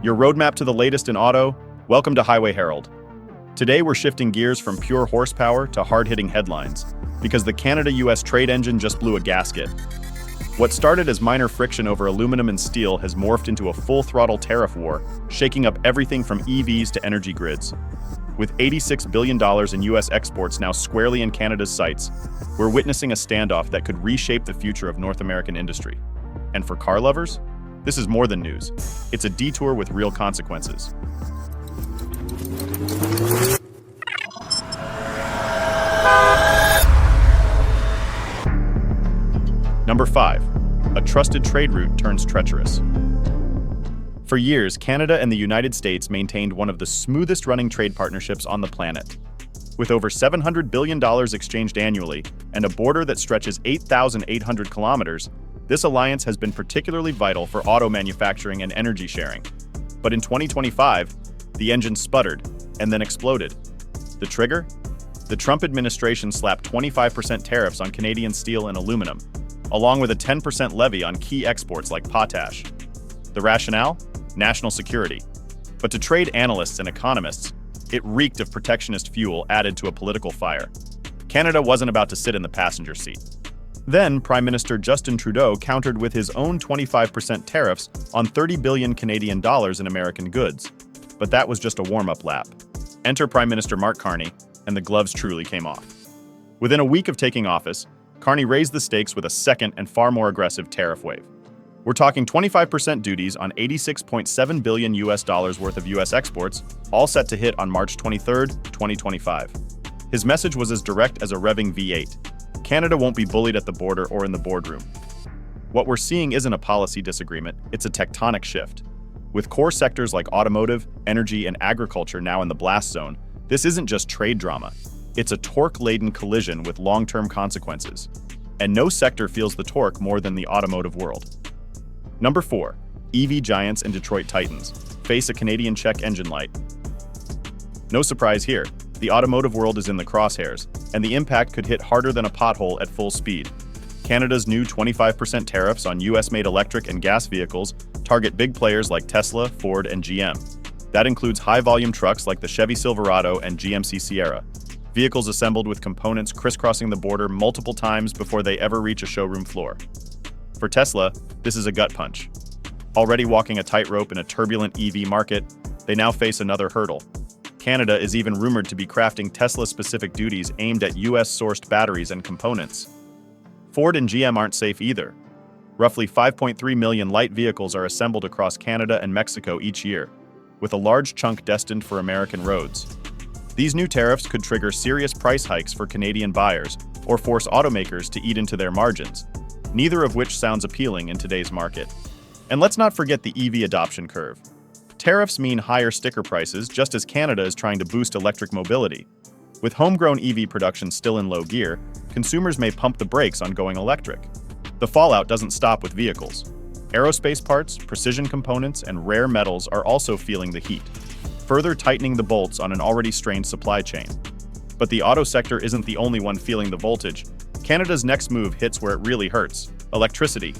Your roadmap to the latest in auto? Welcome to Highway Herald. Today we're shifting gears from pure horsepower to hard-hitting headlines, because the Canada-US trade engine just blew a gasket. What started as minor friction over aluminum and steel has morphed into a full-throttle tariff war, shaking up everything from EVs to energy grids. With $86 billion in US exports now squarely in Canada's sights, we're witnessing a standoff that could reshape the future of North American industry. And for car lovers, this is more than news. It's a detour with real consequences. Number 5. A trusted trade route turns treacherous. For years, Canada and the United States maintained one of the smoothest running trade partnerships on the planet. With over $700 billion exchanged annually and a border that stretches 8,800 kilometers, this alliance has been particularly vital for auto manufacturing and energy sharing. But in 2025, the engine sputtered and then exploded. The trigger? The Trump administration slapped 25% tariffs on Canadian steel and aluminum, along with a 10% levy on key exports like potash. The rationale? National security. But to trade analysts and economists, it reeked of protectionist fuel added to a political fire. Canada wasn't about to sit in the passenger seat. Then, Prime Minister Justin Trudeau countered with his own 25% tariffs on 30 billion Canadian dollars in American goods. But that was just a warm-up lap. Enter Prime Minister Mark Carney, and the gloves truly came off. Within a week of taking office, Carney raised the stakes with a second and far more aggressive tariff wave. We're talking 25% duties on $86.7 billion worth of US exports, all set to hit on March 23, 2025. His message was as direct as a revving V8. Canada won't be bullied at the border or in the boardroom. What we're seeing isn't a policy disagreement, it's a tectonic shift. With core sectors like automotive, energy, and agriculture now in the blast zone, this isn't just trade drama. It's a torque-laden collision with long-term consequences. And no sector feels the torque more than the automotive world. Number 4. EV giants and Detroit titans face a Canadian check engine light. No surprise here, the automotive world is in the crosshairs, and the impact could hit harder than a pothole at full speed. Canada's new 25% tariffs on US-made electric and gas vehicles target big players like Tesla, Ford, and GM. That includes high-volume trucks like the Chevy Silverado and GMC Sierra, vehicles assembled with components crisscrossing the border multiple times before they ever reach a showroom floor. For Tesla, this is a gut punch. Already walking a tightrope in a turbulent EV market, they now face another hurdle. Canada is even rumored to be crafting Tesla-specific duties aimed at US-sourced batteries and components. Ford and GM aren't safe either. Roughly 5.3 million light vehicles are assembled across Canada and Mexico each year, with a large chunk destined for American roads. These new tariffs could trigger serious price hikes for Canadian buyers or force automakers to eat into their margins, neither of which sounds appealing in today's market. And let's not forget the EV adoption curve. Tariffs mean higher sticker prices just as Canada is trying to boost electric mobility. With homegrown EV production still in low gear, consumers may pump the brakes on going electric. The fallout doesn't stop with vehicles. Aerospace parts, precision components, and rare metals are also feeling the heat, further tightening the bolts on an already strained supply chain. But the auto sector isn't the only one feeling the voltage. Canada's next move hits where it really hurts: electricity.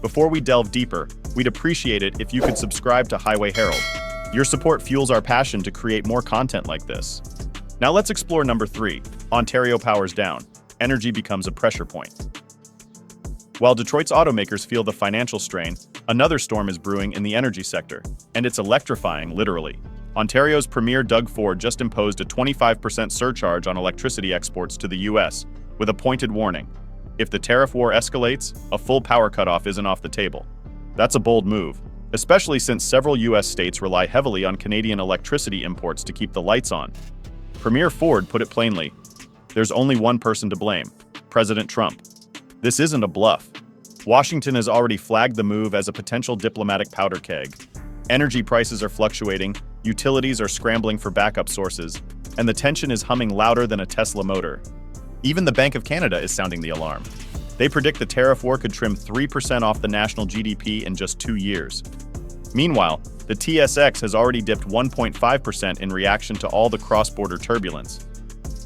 Before we delve deeper, we'd appreciate it if you could subscribe to Highway Herald. Your support fuels our passion to create more content like this. Now let's explore number 3. Ontario powers down. Energy becomes a pressure point. While Detroit's automakers feel the financial strain, another storm is brewing in the energy sector, and it's electrifying, literally. Ontario's Premier Doug Ford just imposed a 25% surcharge on electricity exports to the US, with a pointed warning. If the tariff war escalates, a full power cutoff isn't off the table. That's a bold move, especially since several US states rely heavily on Canadian electricity imports to keep the lights on. Premier Ford put it plainly: there's only one person to blame: President Trump. This isn't a bluff. Washington has already flagged the move as a potential diplomatic powder keg. Energy prices are fluctuating, utilities are scrambling for backup sources, and the tension is humming louder than a Tesla motor. Even the Bank of Canada is sounding the alarm. They predict the tariff war could trim 3% off the national GDP in just 2 years. Meanwhile, the TSX has already dipped 1.5% in reaction to all the cross-border turbulence.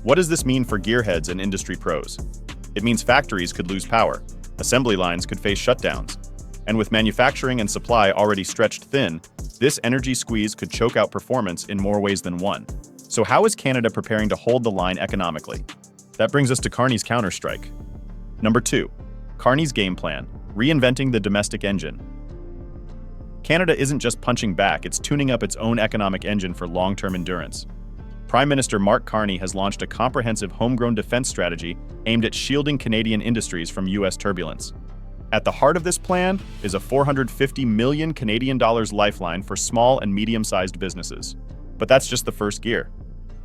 What does this mean for gearheads and industry pros? It means factories could lose power, assembly lines could face shutdowns, And with manufacturing and supply already stretched thin, this energy squeeze could choke out performance in more ways than one. So how is Canada preparing to hold the line economically? That brings us to Carney's counterstrike. Number 2. Carney's game plan, reinventing the domestic engine. Canada isn't just punching back, it's tuning up its own economic engine for long-term endurance. Prime Minister Mark Carney has launched a comprehensive homegrown defense strategy aimed at shielding Canadian industries from US turbulence. At the heart of this plan is a 450 million Canadian dollars lifeline for small and medium-sized businesses. But that's just the first gear.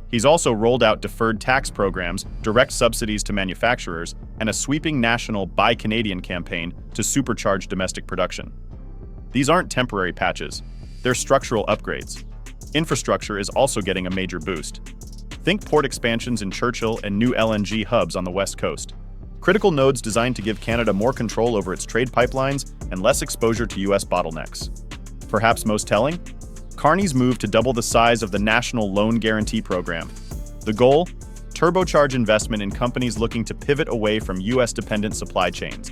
He's also rolled out deferred tax programs, direct subsidies to manufacturers, and a sweeping national Buy Canadian campaign to supercharge domestic production. These aren't temporary patches, they're structural upgrades. Infrastructure is also getting a major boost. Think port expansions in Churchill and new LNG hubs on the West Coast. Critical nodes designed to give Canada more control over its trade pipelines and less exposure to US bottlenecks. Perhaps most telling? Carney's move to double the size of the National Loan Guarantee Program. The goal? Turbocharge investment in companies looking to pivot away from US-dependent supply chains.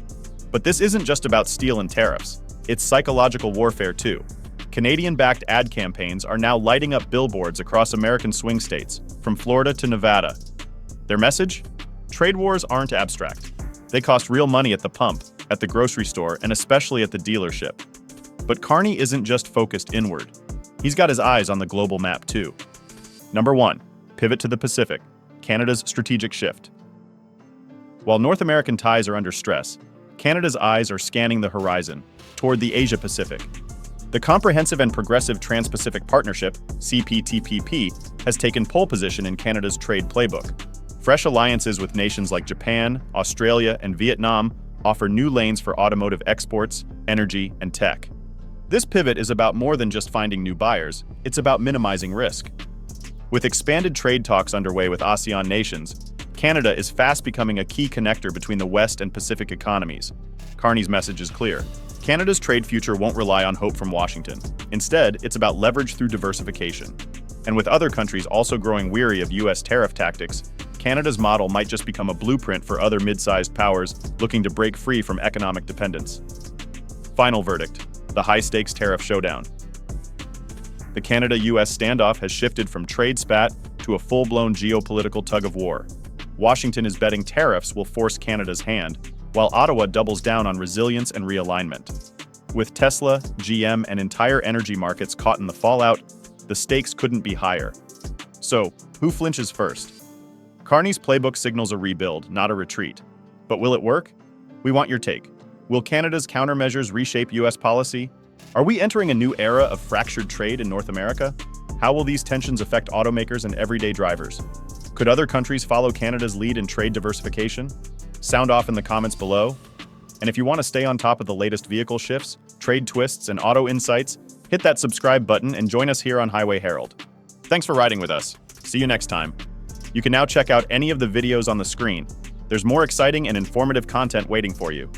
But this isn't just about steel and tariffs, it's psychological warfare too. Canadian-backed ad campaigns are now lighting up billboards across American swing states, from Florida to Nevada. Their message? Trade wars aren't abstract. They cost real money at the pump, at the grocery store, and especially at the dealership. But Carney isn't just focused inward. He's got his eyes on the global map too. Number 1. Pivot to the Pacific, Canada's strategic shift. While North American ties are under stress, Canada's eyes are scanning the horizon, toward the Asia-Pacific. The Comprehensive and Progressive Trans-Pacific Partnership, CPTPP, has taken pole position in Canada's trade playbook. Fresh alliances with nations like Japan, Australia, and Vietnam offer new lanes for automotive exports, energy, and tech. This pivot is about more than just finding new buyers, it's about minimizing risk. With expanded trade talks underway with ASEAN nations, Canada is fast becoming a key connector between the West and Pacific economies. Carney's message is clear. Canada's trade future won't rely on hope from Washington. Instead, it's about leverage through diversification. And with other countries also growing weary of US tariff tactics, Canada's model might just become a blueprint for other mid-sized powers looking to break free from economic dependence. Final verdict: the high-stakes tariff showdown. The Canada-US standoff has shifted from trade spat to a full-blown geopolitical tug-of-war. Washington is betting tariffs will force Canada's hand, while Ottawa doubles down on resilience and realignment. With Tesla, GM, and entire energy markets caught in the fallout, the stakes couldn't be higher. So, who flinches first? Carney's playbook signals a rebuild, not a retreat. But will it work? We want your take. Will Canada's countermeasures reshape US policy? Are we entering a new era of fractured trade in North America? How will these tensions affect automakers and everyday drivers? Could other countries follow Canada's lead in trade diversification? Sound off in the comments below. And if you want to stay on top of the latest vehicle shifts, trade twists, and auto insights, hit that subscribe button and join us here on Highway Herald. Thanks for riding with us. See you next time. You can now check out any of the videos on the screen. There's more exciting and informative content waiting for you.